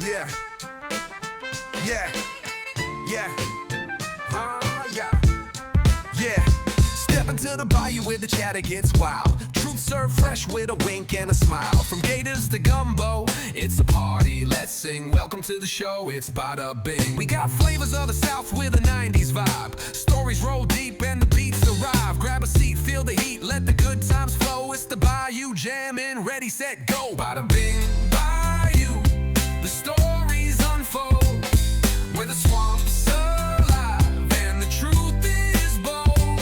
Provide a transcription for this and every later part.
Yeah. Yeah. Yeah. Yeah. Yeah. Step into the bayou where the chatter gets wild. Truth served fresh with a wink and a smile. From gators to gumbo, it's a party. Let's sing. Welcome to the show. It's Bada Bing. We got flavors of the South with a 90s vibe. Stories roll deep and the beats arrive. Grab a seat, feel the heat, let the good times flow. It's the Bayou Jammin', ready, set, go. Bada Bing Bayou, the stories unfold. Where the swamp's alive and the truth is bold.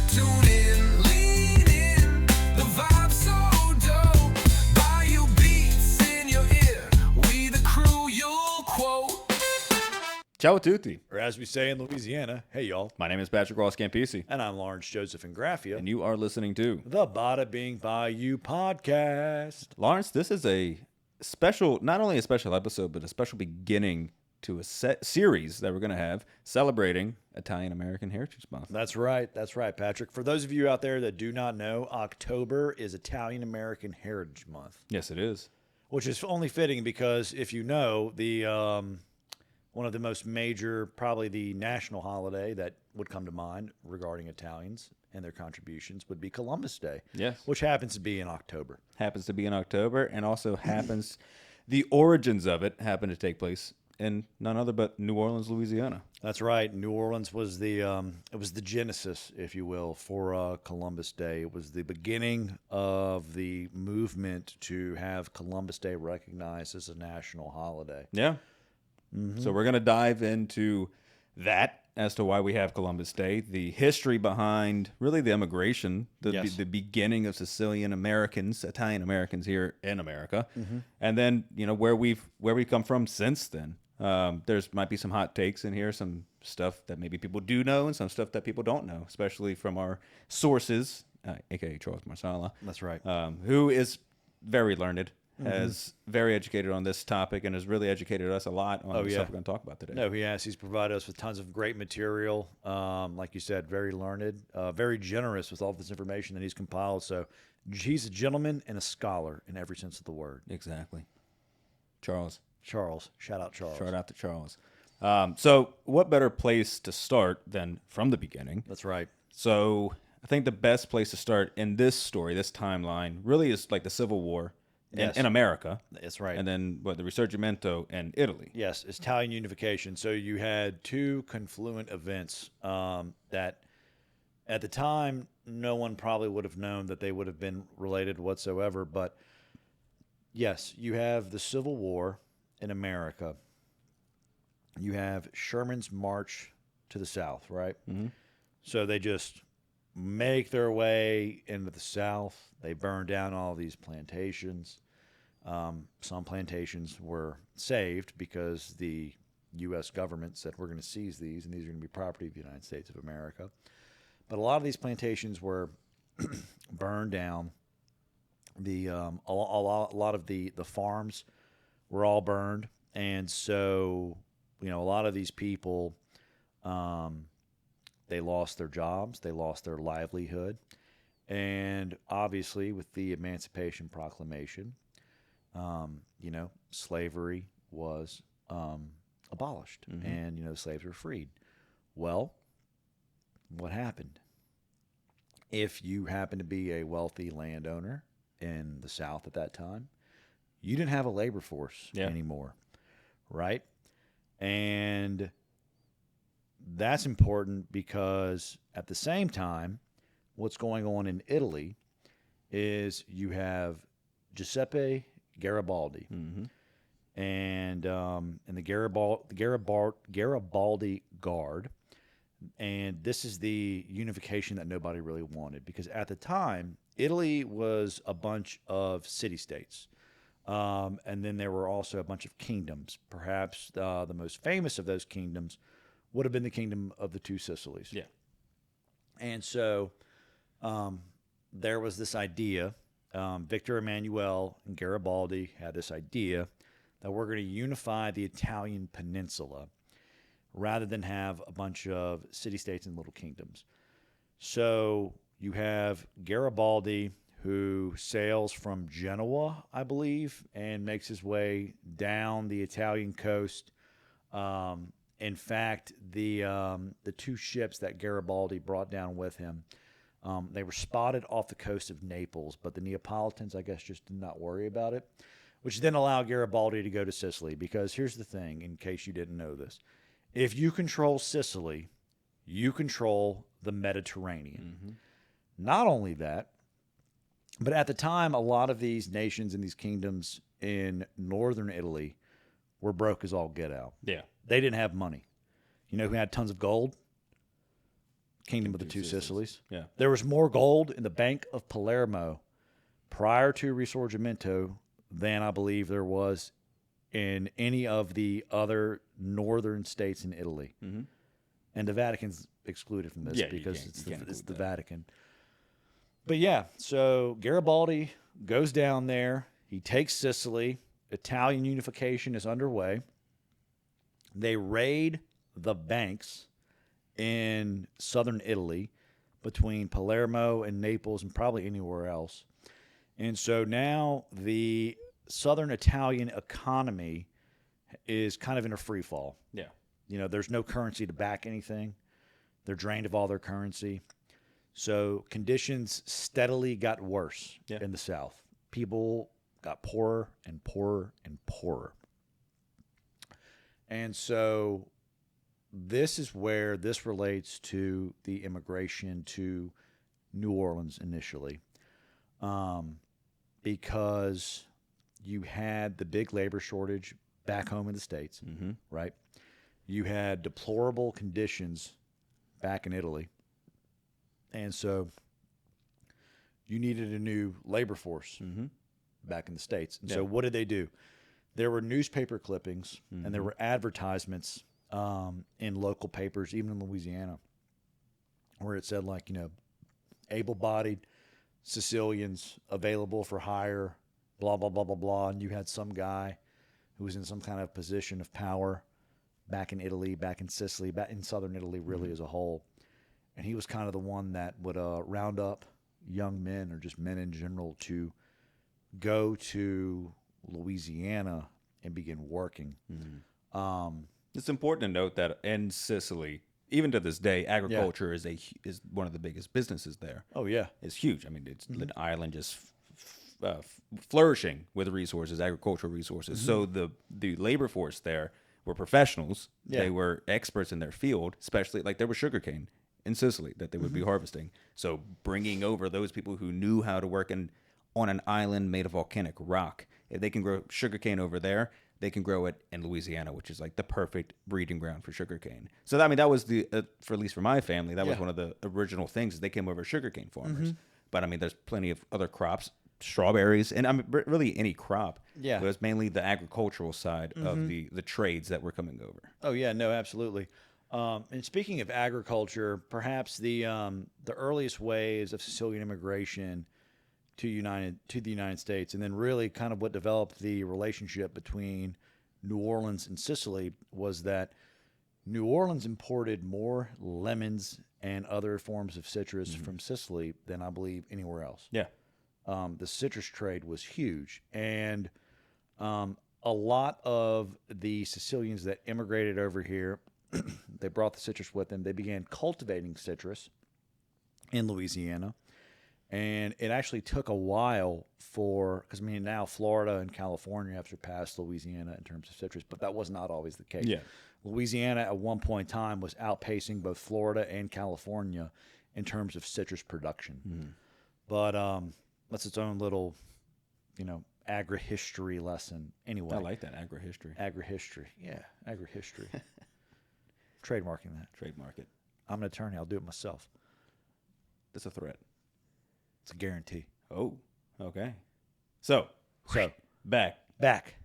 Tune in, lean in, the vibe's so dope. Bayou beats in your ear, we the crew you'll quote. Ciao a tutti. Or as we say in Louisiana, hey y'all. My name is Patrick Ross Campisi, And I'm Lawrence Joseph Ingraffia. and you are listening to The Bada Bing Bayou podcast. Lawrence. This is a special, not only a special episode, but a special beginning to a series that we're going to have celebrating Italian American Heritage Month. That's right, Patrick. For those of you out there that do not know, October is Italian American Heritage Month, Yes, it is. which is only fitting because if you know, the one of the most major, probably the national holiday that would come to mind regarding Italians and their contributions would be Columbus Day. Yes. Which happens to be in October. Happens to be in October, and also happens, the origins of it happen to take place in none other but New Orleans, Louisiana. That's right. New Orleans was the genesis, if you will, for Columbus Day. It was the beginning of the movement to have Columbus Day recognized as a national holiday. Yeah. So we're going to dive into that as to why we have Columbus Day, the history behind really the immigration, Yes. the beginning of Sicilian Americans, Italian Americans here in America, and then where we come from since then. There's might be some hot takes in here, some stuff that maybe people do know, and some stuff that people don't know, especially from our sources, aka Charles Marsala. That's right. Who is very learned, has very educated on this topic, and has really educated us a lot on the stuff we're going to talk about today. No, he has. He's provided us with tons of great material. Like you said, very learned, very generous with all this information that he's compiled. So he's a gentleman and a scholar in every sense of the word. Exactly. Charles. Shout out Charles. Shout out to Charles. So what better place to start than from the beginning? That's right. So I think the best place to start in this story, this timeline, really is like the Civil War in America. That's right. And then the Risorgimento in Italy. Yes, Italian unification. So you had two confluent events that at the time no one probably would have known that they would have been related whatsoever. But yes, you have the Civil War in America. You have Sherman's march to the South, right? Mm-hmm. So they just make their way into the South. They burn down all these plantations. Some plantations were saved because the U.S. government said, we're going to seize these, and these are going to be property of the United States of America. But a lot of these plantations were burned down. A lot of the farms were all burned. And so, a lot of these people, they lost their jobs, they lost their livelihood. And obviously, with the Emancipation Proclamation, slavery was abolished, and slaves were freed. Well, what happened? If you happen to be a wealthy landowner in the South at that time, you didn't have a labor force anymore, right? And that's important because at the same time, what's going on in Italy is you have Giuseppe Garibaldi, and the Garibaldi Guard, and this is the unification that nobody really wanted because at the time Italy was a bunch of city-states, and then there were also a bunch of kingdoms. Perhaps the most famous of those kingdoms would have been the Kingdom of the Two Sicilies. Yeah. And so there was this idea, Victor Emmanuel and Garibaldi had this idea that we're going to unify the Italian peninsula rather than have a bunch of city-states and little kingdoms. So you have Garibaldi, who sails from Genoa, I believe, and makes his way down the Italian coast. In fact, the two ships that Garibaldi brought down with him, they were spotted off the coast of Naples, but the Neapolitans, I guess, just did not worry about it, which then allowed Garibaldi to go to Sicily. Because here's the thing, in case you didn't know this. If you control Sicily, you control the Mediterranean. Mm-hmm. Not only that, but at the time, a lot of these nations and these kingdoms in northern Italy were broke as all get out. Yeah. They didn't have money. You know who had tons of gold? Kingdom of the Two Sicilies. Yeah. There was more gold in the Bank of Palermo prior to Risorgimento than I believe there was in any of the other northern states in Italy. Mm-hmm. And the Vatican's excluded from this because it's the Vatican. But yeah, so Garibaldi goes down there. He takes Sicily. Italian unification is underway. They raid the banks in southern Italy between Palermo and Naples and probably anywhere else. And so now the southern Italian economy is kind of in a free fall. Yeah. You know, there's no currency to back anything. They're drained of all their currency. So conditions steadily got worse in the South. People got poorer and poorer and poorer. And so this is where this relates to the immigration to New Orleans initially. Because you had the big labor shortage back home in the States, right? You had deplorable conditions back in Italy. And so you needed a new labor force back in the States. And so what did they do? There were newspaper clippings and there were advertisements in local papers, even in Louisiana, where it said, like, you know, able-bodied Sicilians available for hire, blah, blah, blah, blah, blah. And you had some guy who was in some kind of position of power back in Italy, back in Sicily, back in southern Italy really as a whole. And he was kind of the one that would round up young men or just men in general to go to Louisiana and begin working. It's important to note that in Sicily, even to this day, agriculture is one of the biggest businesses there. Oh, yeah. It's huge. I mean, it's an island just flourishing with resources, agricultural resources. So the labor force there were professionals. Yeah. They were experts in their field, especially like there was sugarcane in Sicily that they would be harvesting. So bringing over those people who knew how to work on an island made of volcanic rock. If they can grow sugarcane over there, they can grow it in Louisiana, which is like the perfect breeding ground for sugarcane. So that, I mean, that was the for at least for my family, that was one of the original things. Is they came over sugarcane farmers. But I mean, there's plenty of other crops, strawberries, and I mean, really any crop. Yeah. But it was mainly the agricultural side of the trades that were coming over. Oh, yeah, no, absolutely. And speaking of agriculture, perhaps the earliest waves of Sicilian immigration to the United States, and then really kind of what developed the relationship between New Orleans and Sicily was that New Orleans imported more lemons and other forms of citrus from Sicily than I believe anywhere else. Yeah. The citrus trade was huge, and a lot of the Sicilians that immigrated over here, they brought the citrus with them. They began cultivating citrus in Louisiana. And it actually took a while because, I mean, now Florida and California have surpassed Louisiana in terms of citrus, but that was not always the case. Yeah. Louisiana at one point in time was outpacing both Florida and California in terms of citrus production. But that's its own little, agri-history lesson. Anyway. I like that, agri-history. Agri-history. Yeah, agri-history. Trademarking that. Trademark it. I'm an attorney. I'll do it myself. That's a threat. It's a guarantee. Oh, okay. So back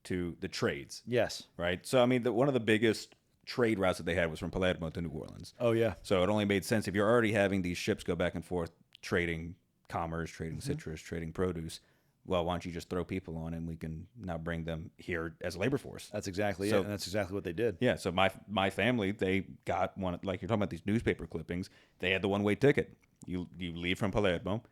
to the trades. Yes. Right? So, I mean, one of the biggest trade routes that they had was from Palermo to New Orleans. Oh, yeah. So it only made sense if you're already having these ships go back and forth trading commerce, trading citrus, trading produce. Well, why don't you just throw people on and we can now bring them here as a labor force? That's exactly it, and that's exactly what they did. Yeah, so my family, they got one, like you're talking about these newspaper clippings, they had the one-way ticket. You leave from Palermo,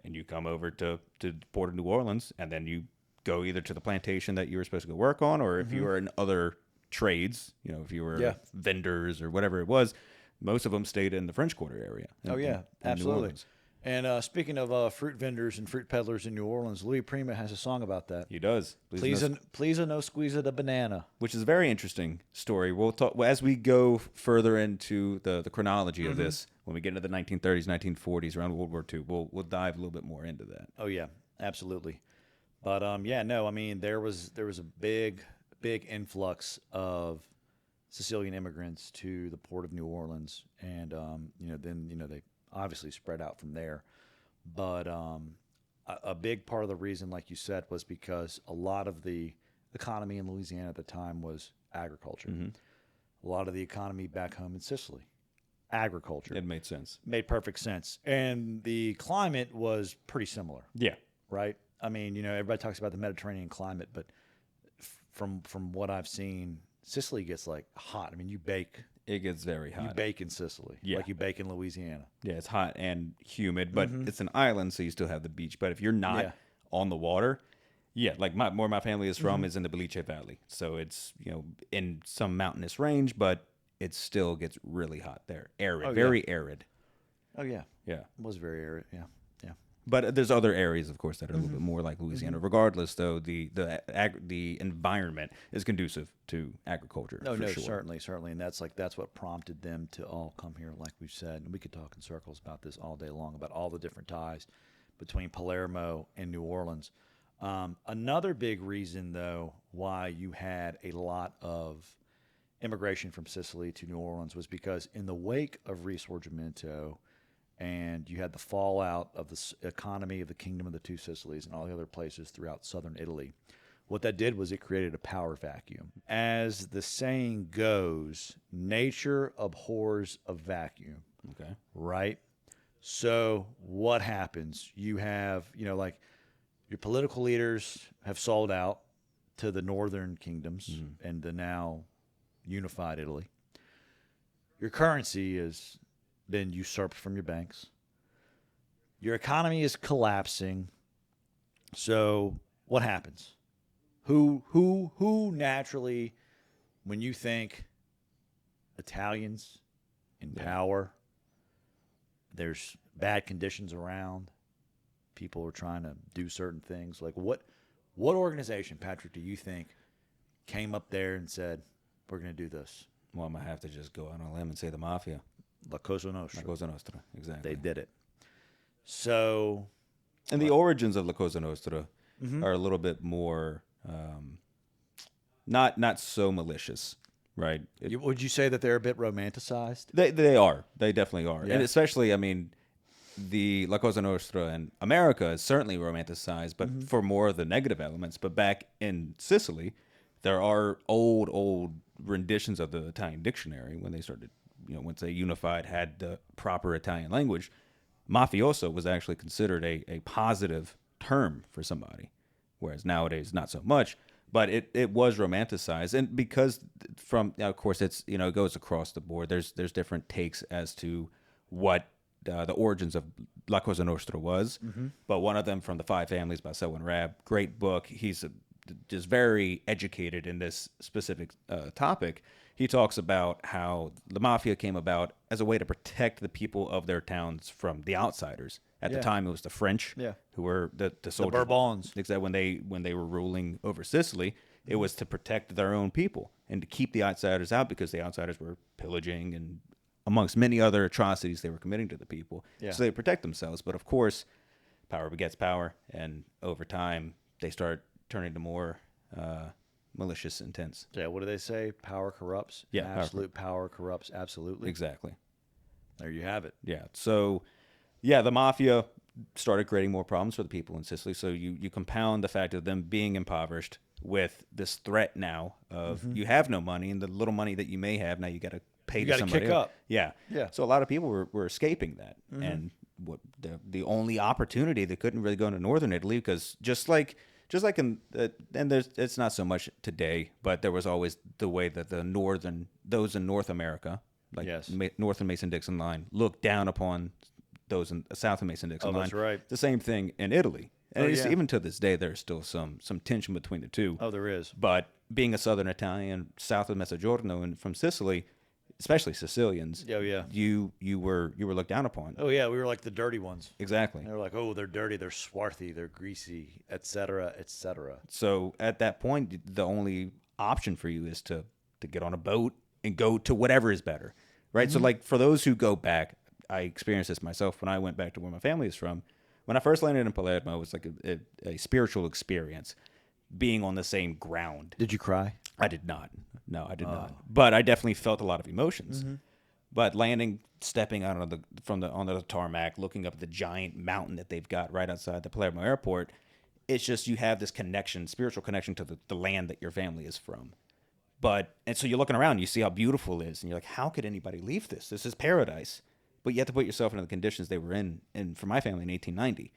and you come over to the port of New Orleans, and then you go either to the plantation that you were supposed to go work on, or if you were in other trades, if you were vendors or whatever it was, most of them stayed in the French Quarter area. Oh yeah, in absolutely. New Orleans. And speaking of fruit vendors and fruit peddlers in New Orleans, Louis Prima has a song about that. He does. Please no squeeze of the banana. Which is a very interesting story. We'll talk as we go further into the chronology of this. When we get into the 1930s, 1940s, around World War II, we'll dive a little bit more into that. Oh yeah, absolutely. But no, I mean there was a big influx of Sicilian immigrants to the port of New Orleans, and then they obviously spread out from there. But a big part of the reason, like you said, was because a lot of the economy in Louisiana at the time was agriculture. A lot of the economy back home in Sicily, agriculture. It made sense. Made perfect sense. And the climate was pretty similar. Yeah. Right? I mean, everybody talks about the Mediterranean climate, but from what I've seen, Sicily gets like hot. I mean, you bake. It gets very hot. You bake in Sicily, like you bake in Louisiana. Yeah, it's hot and humid, but it's an island, so you still have the beach. But if you're not on the water, like where my family is from is in the Boliche Valley. So it's, in some mountainous range, but it still gets really hot there. Arid, very arid. Oh, yeah. Yeah. It was very arid, yeah. But there's other areas, of course, that are a little bit more like Louisiana. Regardless, though, the environment is conducive to agriculture. No, sure. certainly, and that's what prompted them to all come here, like we've said. And we could talk in circles about this all day long, about all the different ties between Palermo and New Orleans. Another big reason, though, why you had a lot of immigration from Sicily to New Orleans was because in the wake of Risorgimento, and you had the fallout of the economy of the Kingdom of the Two Sicilies and all the other places throughout southern Italy. What that did was it created a power vacuum. As the saying goes, nature abhors a vacuum. Okay. Right? So what happens? You have, like your political leaders have sold out to the northern kingdoms and the now unified Italy. Your currency is been usurped from your banks. Your economy is collapsing. So what happens? Who naturally, when you think Italians in power, there's bad conditions around, people are trying to do certain things. Like what organization, Patrick, do you think came up there and said, we're going to do this? Well, I'm going to have to just go out on a limb and say the mafia. La Cosa Nostra. La Cosa Nostra, exactly. They did it. So, and the origins of La Cosa Nostra are a little bit more, not so malicious, right? Would you say that they're a bit romanticized? They are. They definitely are, Yeah. and especially, I mean, the La Cosa Nostra in America is certainly romanticized, but for more of the negative elements. But back in Sicily, there are old renditions of the Italian dictionary when they started. Once they unified, had the proper Italian language, mafioso was actually considered a positive term for somebody, whereas nowadays not so much. But it was romanticized, and because of course it's it goes across the board. There's different takes as to what the origins of La Cosa Nostra was, but one of them from the Five Families by Selwyn Rabb, great book. He's just very educated in this specific topic. He talks about how the mafia came about as a way to protect the people of their towns from the outsiders. At the time, it was the French who were the soldiers. The Bourbons. Exactly. When they were ruling over Sicily, it was to protect their own people and to keep the outsiders out because the outsiders were pillaging and amongst many other atrocities they were committing to the people. Yeah. So they protect themselves. But of course, power begets power, and over time, they start turning to more malicious intents. Yeah, what do they say? Power corrupts. Yeah, Absolute power corrupts absolutely. Exactly. There you have it. Yeah. So, the mafia started creating more problems for the people in Sicily. So you compound the fact of them being impoverished with this threat now of you have no money, and the little money that you may have now you got to pay to somebody kick else. up. Yeah. Yeah. So a lot of people were escaping that, and what the only opportunity they couldn't really go into northern Italy because just like in and it's not so much today, but there was always the way that those in North America, like Yes. North and Mason-Dixon line, looked down upon those in south of Mason-Dixon line. That's right. It's the same thing in Italy. And yeah. even to this day, there's still some tension between the two. Oh, there is. But being a Southern Italian, south of Mezzogiorno and from Sicily, especially Sicilians, Oh, yeah. you were looked down upon. Oh, yeah, we were like the dirty ones. Exactly. They were like, oh, they're dirty, they're swarthy, they're greasy, et cetera, et cetera. So at that point, the only option for you is to get on a boat and go to whatever is better, right? So like for those who go back, I experienced this myself when I went back to where my family is from. When I first landed in Palermo, it was like a spiritual experience, being on the same ground. Did you cry? I did not. No, I did not. But I definitely felt a lot of emotions. But landing, stepping out on the tarmac, looking up at the giant mountain that they've got right outside the Palermo airport, it's just you have this connection, spiritual connection to the land that your family is from. And so you're looking around, you see how beautiful it is, and you're like, how could anybody leave this? This is paradise. But you have to put yourself into the conditions they were in, and for my family in 1890.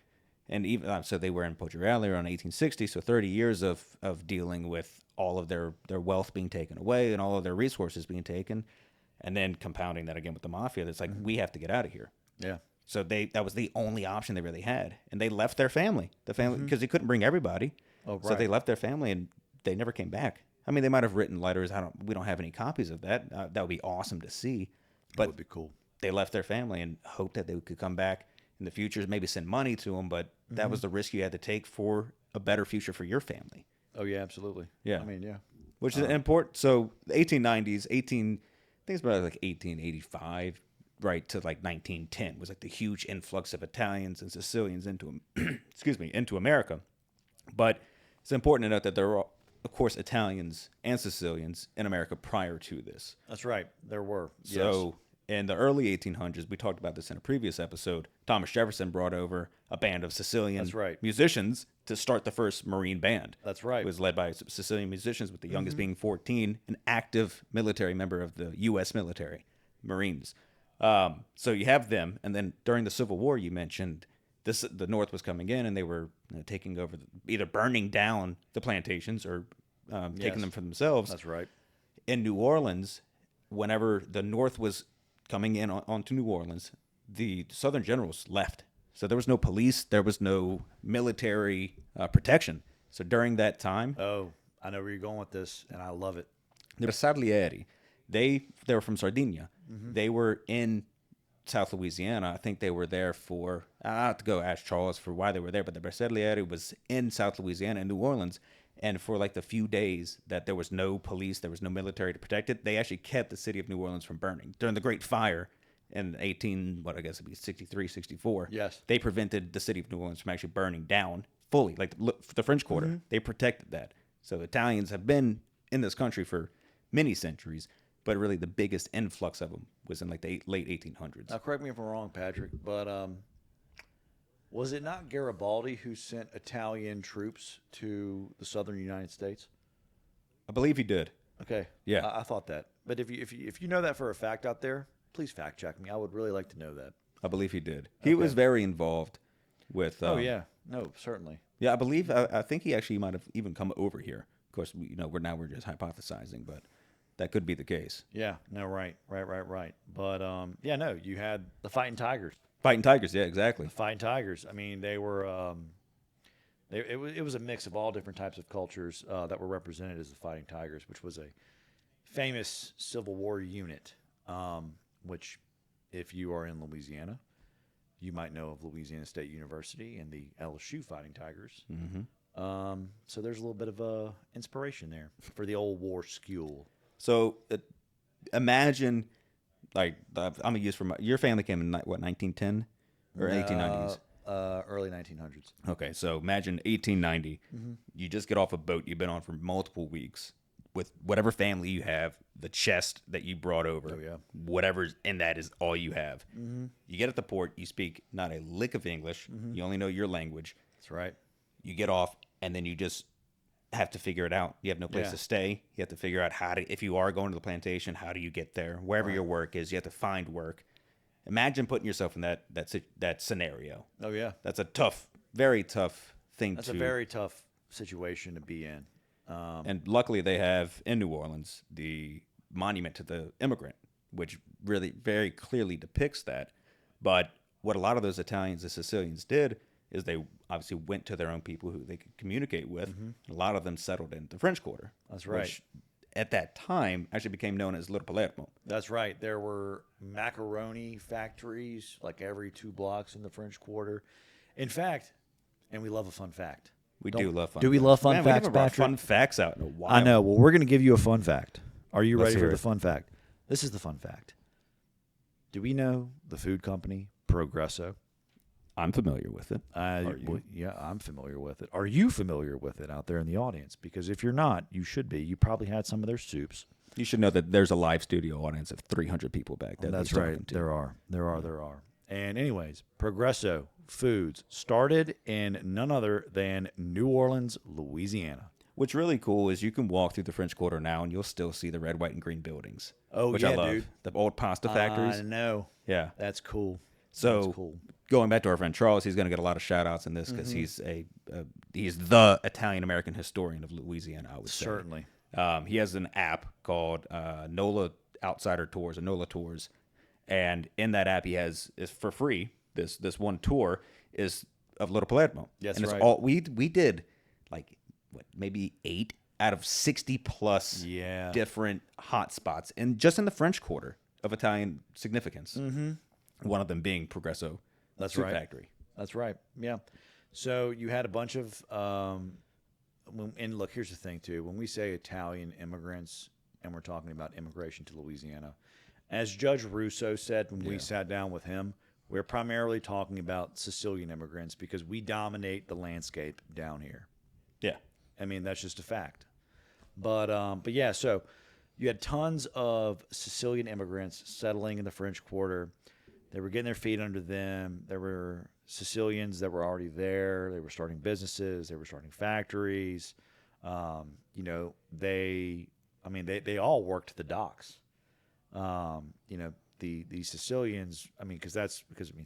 And even so, they were in Poggioreale around 1860, so 30 years of dealing with all of their wealth being taken away and all of their resources being taken, and then compounding that again with the mafia. That's like, we have to get out of here. Yeah. So that was the only option they really had, and they left their family, because they couldn't bring everybody. Oh, So right. they left their family, and they never came back. I mean, they might have written letters. We don't have any copies of that. That would be awesome to see, That but would be cool. they left their family and hoped that they could come back in the future, maybe send money to them, but that was the risk you had to take for a better future for your family. Oh, yeah, absolutely. Yeah. I mean, yeah. Which is important. So the 1890s, I think it's about like 1885, right to like 1910 was like the huge influx of Italians and Sicilians into America. But it's important to note that there were, of course, Italians and Sicilians in America prior to this. That's right. There were. So in the early 1800s, we talked about this in a previous episode, Thomas Jefferson brought over a band of Sicilian That's right. musicians to start the first Marine band. That's right. It was led by Sicilian musicians, with the youngest being 14, an active military member of the U.S. military, Marines. So you have them, and then during the Civil War, you mentioned the North was coming in, and they were taking over, either burning down the plantations or taking them for themselves. That's right. In New Orleans, whenever the North was coming in onto New Orleans, the Southern generals left. So there was no police, there was no military protection. So during that time, Oh, I know where you're going with this, and I love it. the Bersaglieri, they were from Sardinia. They were in South Louisiana. I think they were there for, I have to go ask Charles for why they were there, but the Bersaglieri was in South Louisiana and New Orleans. And for like the few days that there was no police, there was no military to protect it, they actually kept the city of New Orleans from burning. During the Great Fire in 63, 64, Yes. they prevented the city of New Orleans from actually burning down fully. Like the French Quarter, they protected that. So Italians have been in this country for many centuries, but really the biggest influx of them was in like the late 1800s. Now, correct me if I'm wrong, Patrick, but was it not Garibaldi who sent Italian troops to the southern United States? I believe he did. Okay. Yeah. I thought that. But if you know that for a fact out there, please fact check me. I would really like to know that. I believe he did. He was very involved with. Oh yeah. No, certainly. Yeah, I believe. I think he actually might have even come over here. Of course, we're just hypothesizing, but that could be the case. Yeah. No. Right. But yeah. No. You had the Fighting Tigers. Fighting Tigers, yeah, exactly. The Fighting Tigers. I mean, they were. It was a mix of all different types of cultures that were represented as the Fighting Tigers, which was a famous Civil War unit. Which, if you are in Louisiana, you might know of Louisiana State University and the LSU Fighting Tigers. Mm-hmm. So there's a little bit of inspiration there for the old war school. So imagine, like, I'm gonna use your family came in what 1910 or 1890s. Early 1900s. Okay, so imagine 1890. You just get off a boat you've been on for multiple weeks with whatever family you have, the chest that you brought over. Oh, yeah. Whatever's in that is all you have. You get at the port, you speak not a lick of English. You only know your language. That's right. You get off, and then you just have to figure it out. You have no place Yeah. to stay. You have to figure out if you are going to the plantation, how do you get there? Wherever your work is, you have to find work. Imagine putting yourself in that scenario. Oh yeah. That's a tough, very tough thing That's to. a very tough situation to be in. And luckily, they have in New Orleans the monument to the immigrant, which really very clearly depicts that. But what a lot of those Italians and Sicilians did is they obviously went to their own people who they could communicate with. A lot of them settled in the French Quarter. That's right. Which at that time actually became known as Little Palermo. That's right. There were macaroni factories like every 2 blocks in the French Quarter. In fact, and we love a fun fact. We do love fun Do we facts. love fun Man, facts, we haven't brought Patrick? fun facts out in a while. I know. Well, we're going to give you a fun fact. Are you Let's ready for hear the it. fun fact? This is the fun fact. Do we know the food company Progresso? I'm familiar with it. Well, yeah, I'm familiar with it. Are you familiar with it out there in the audience? Because if you're not, you should be. You probably had some of their soups. You should know that there's a live studio audience of 300 people back there. That's he's talking right. to. There are. And anyways, Progresso Foods started in none other than New Orleans, Louisiana. What's really cool is you can walk through the French Quarter now and you'll still see the red, white, and green buildings. Oh, which yeah, I love. dude. The old pasta factories. I know. Yeah. That's cool. So That's cool. going back to our friend Charles, he's going to get a lot of shout outs in this because Mm-hmm. he's the Italian American historian of Louisiana, I would say. Certainly. He has an app called NOLA Outsider Tours, or NOLA Tours, and in that app he has is for free. This one tour is of Little Palermo. That's and it's right. all we did like maybe 8 out of 60 plus different hot spots, and just in the French Quarter of Italian significance. Mm-hmm. One of them being Progresso. That's Soup right. Factory. That's right. Yeah. So you had a bunch of, and look, here's the thing too. When we say Italian immigrants, and we're talking about immigration to Louisiana, as Judge Russo said when we sat down with him, we're primarily talking about Sicilian immigrants because we dominate the landscape down here. Yeah. I mean, that's just a fact. But yeah, so you had tons of Sicilian immigrants settling in the French Quarter. They were getting their feet under them. There were Sicilians that were already there. They were starting businesses. They were starting factories. They all worked the docks. The Sicilians, because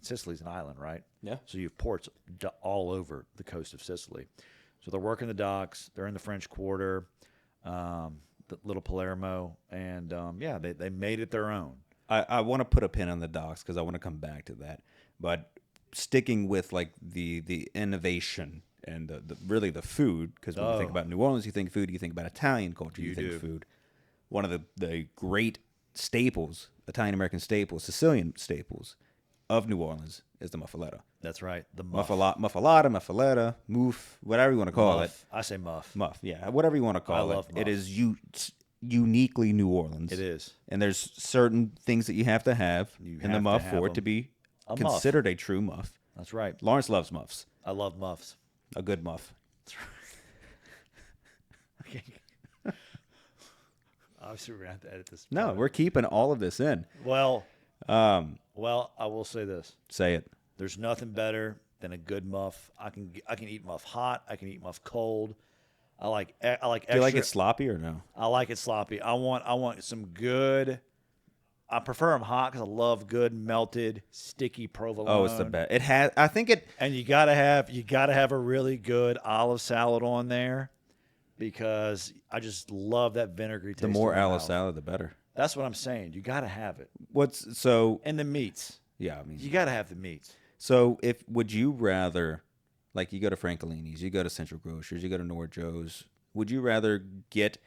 Sicily's an island, right? Yeah. So you have ports all over the coast of Sicily. So they're working the docks. They're in the French Quarter, the Little Palermo, and they made it their own. I want to put a pin on the docks because I want to come back to that. But sticking with like the innovation and the food, because when you think about New Orleans, you think food. You think about Italian culture, you think food. One of the great staples, Italian American staples, Sicilian staples of New Orleans is the muffaletta. That's right. The muff. Muffaletta, moof, whatever you want to call it. I say muff. Muff, yeah, whatever you want to call it. love muff. It is uniquely New Orleans. It is. And there's certain things that you have to have in the have muff to have for it to them. be A muff. considered a true muff. That's right. Lawrence loves muffs. I love muffs. A good muff. Okay. Obviously, we're going to have to edit this. No, part. we're keeping all of this in. Well, I will say this. Say it. There's nothing better than a good muff. I can eat muff hot. I can eat muff cold. I like extra. Do you like it sloppy or no? I like it sloppy. I want some good. I prefer them hot because I love good melted sticky provolone. Oh, it's the best. It has. I think it. And you gotta have a really good olive salad on there because I just love that vinegary taste. The more in my olive mouth. salad, the better. That's what I'm saying. You gotta have it. What's so? And the meats. Yeah, I mean, You gotta have the meats. so if would you rather, like, you go to Francolini's, you go to Central Grocers, you go to Nord Joe's, would you rather get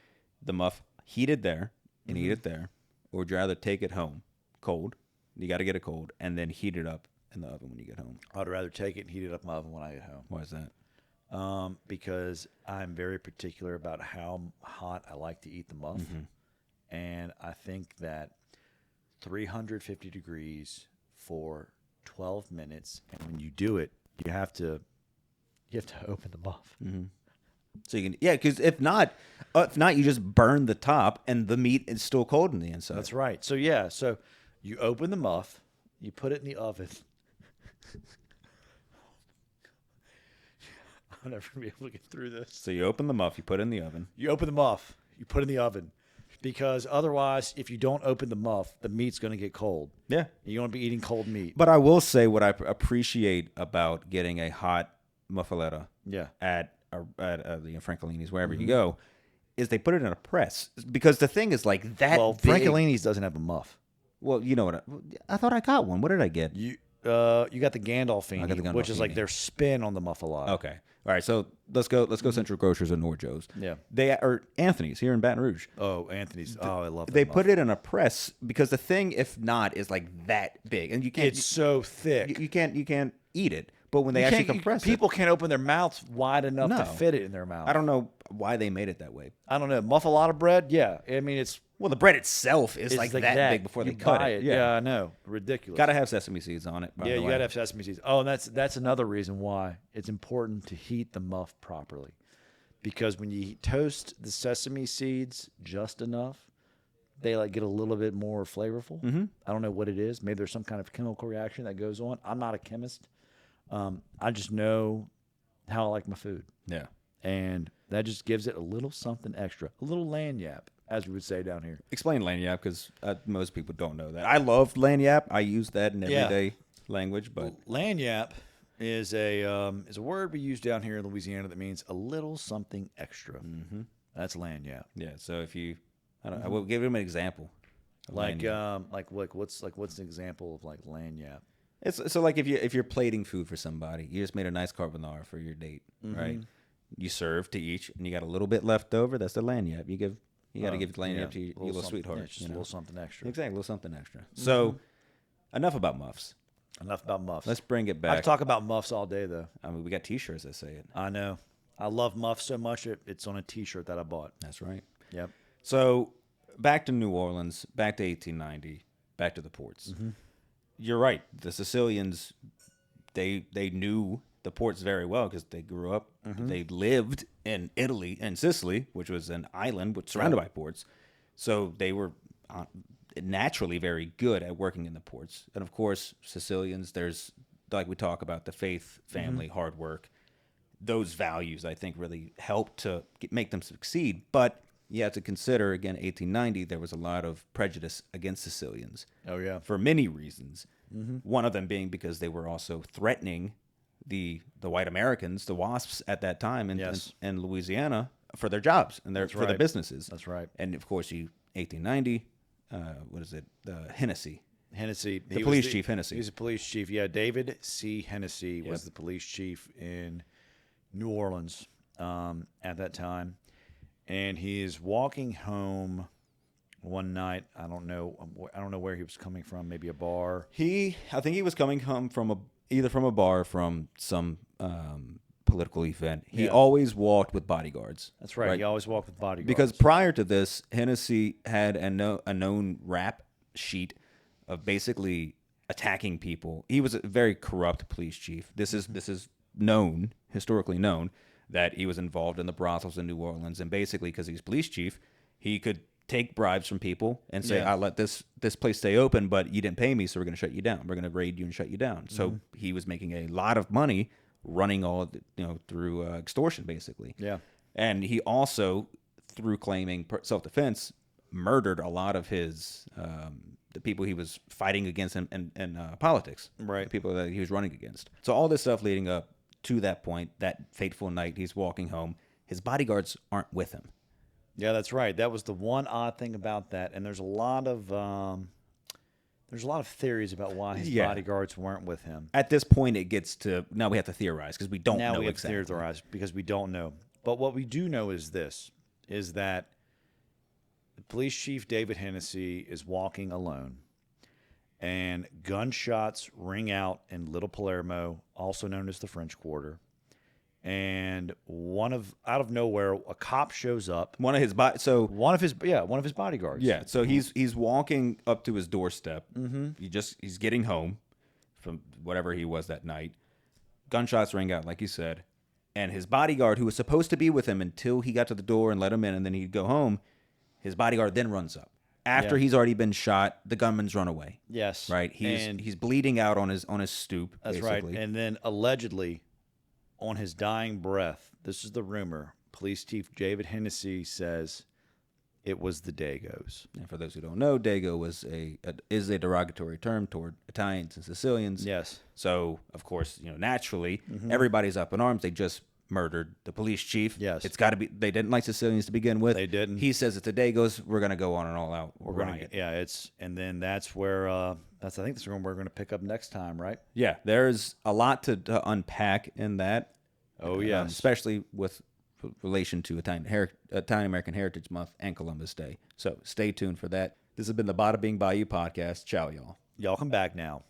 the muff heated there and eat it there, or would you rather take it home cold? You got to get it cold and then heat it up in the oven when you get home. I'd rather take it and heat it up in my oven when I get home. Why is that? Because I'm very particular about how hot I like to eat the muff. And I think that 350 degrees for 12 minutes, and when you do it, you have to open the muff. So you can, yeah, because if not, you just burn the top and the meat is still cold on the inside. That's right. So yeah, so you open the muff, you put it in the oven. I'll never be able to get through this. So you open the muff, you put it in the oven. You open the muff, you put it in the oven. Because otherwise, if you don't open the muff, the meat's going to get cold. Yeah. You don't want to be eating cold meat. But I will say what I appreciate about getting a hot muffaletta Yeah. at Francolini's, wherever you go, is they put it in a press. Because the thing is like that Well, big. Francolini's doesn't have a muff. Well, you know what? I thought I got one. What did I get? You got the Gandolfini, which is like Gandolfini. their spin on the muffalata. Okay. All right. So let's go Central Grocers or Norjo's. Yeah. They are Anthony's here in Baton Rouge. Oh, Anthony's. Oh, I love that. They put it in a press because the thing, if not, is like that big, and you can't. It's so thick. You can't eat it. But when they actually compress people can't open their mouths wide enough to No. fit it in their mouth. I don't know why they made it that way. I don't know. Muffalata bread? Yeah. I mean, it's Well, the bread itself is like that big before you they cut buy it. Yeah, I know. Ridiculous. Gotta have sesame seeds on it. By Yeah, the you way. gotta have sesame seeds. Oh, and that's another reason why it's important to heat the muff properly, because when you toast the sesame seeds just enough, they like get a little bit more flavorful. Mm-hmm. I don't know what it is. Maybe there's some kind of chemical reaction that goes on. I'm not a chemist. I just know how I like my food, Yeah. and that just gives it a little something extra, a little lanyap, as we would say down here. Explain lanyap because most people don't know that. I love lanyap. I use that in everyday language, but Lanyap is a word we use down here in Louisiana that means a little something extra. Mm-hmm. That's lanyap. yeah. So if you, I don't know, I will give him an example. of lanyap. What's an example of like lanyap? It's so like if you're plating food for somebody, you just made a nice carbonara for your date, right? You serve to each, and you got a little bit left over. That's the lanyap. You got to give lanyap to your little sweetheart. Yeah, just a little something extra. Exactly, a little something extra. So, enough about muffs. Enough about muffs. Let's bring it I back. could talk about muffs all day, though. I mean, we got T-shirts that say it. I know. I love muffs so much. It's on a T-shirt that I bought. That's right. Yep. So, back to New Orleans, back to 1890, back to the ports. You're right. The Sicilians, they knew the ports very well because they grew up. They lived in Italy and Sicily, which was an island surrounded by ports. So they were naturally very good at working in the ports. And of course, Sicilians, there's, like we talk about, the faith, family, hard work. Those values, I think, really helped to make them succeed. But you have to consider, again, 1890, there was a lot of prejudice against Sicilians. Oh, yeah. For many reasons. One of them being because they were also threatening the white Americans, the WASPs at that time in Louisiana for their jobs and for their businesses. That's right. And of course, 1890, what is it? Hennessy. The police chief Hennessy. He was a police chief. Yeah, David C. Hennessy was the police chief in New Orleans at that time. And he is walking home one night. I don't know where he was coming from. Maybe a bar. I think he was coming home from either from a bar, from some political event. He always walked with bodyguards. That's right. He always walked with bodyguards. Because prior to this, Hennessy had a known rap sheet of basically attacking people. He was a very corrupt police chief. This is known, historically known, that he was involved in the brothels in New Orleans, and basically because he's police chief, he could take bribes from people and say, "I'll let this place stay open, but you didn't pay me, so we're going to shut you down. We're going to raid you and shut you down." So he was making a lot of money running all through extortion, basically. Yeah, and he also, through claiming self-defense, murdered a lot of his the people he was fighting against in politics, right? The people that he was running against. So all this stuff leading up to that point, that fateful night, he's walking home. His bodyguards aren't with him. Yeah, that's right. That was the one odd thing about that, and there's a lot of theories about why his bodyguards weren't with him. At this point, it gets to now we have to theorize because we don't know exactly. Now we have to theorize because we don't know. But what we do know is this: is that the police chief David Hennessy is walking alone, and gunshots ring out in Little Palermo, also known as the French Quarter. And out of nowhere, a cop shows up. One of his bodyguards. Yeah, so he's walking up to his doorstep. He's getting home from whatever he was that night. Gunshots ring out, like you said, and his bodyguard, who was supposed to be with him until he got to the door and let him in, and then he'd go home. His bodyguard then runs up. After he's already been shot, the gunman's run away. Yes, right. He's bleeding out on his stoop. That's basically. Right. And then allegedly, on his dying breath, this is the rumor. Police Chief David Hennessy says it was the Dagos. And for those who don't know, Dago is a derogatory term toward Italians and Sicilians. Yes. So of course, naturally, everybody's up in arms. They just murdered the police chief. Yes. It's got to be. They didn't like Sicilians to begin with. They didn't. He says if the day goes, we're going to go on an all-out riot. And then that's where I think that's where we're going to pick up next time, right? Yeah, there's a lot to unpack in that. Oh, yes. Especially with relation to Italian American Heritage Month and Columbus Day. So stay tuned for that. This has been the Bada Bing Bayou podcast. Ciao, y'all. Y'all come back now.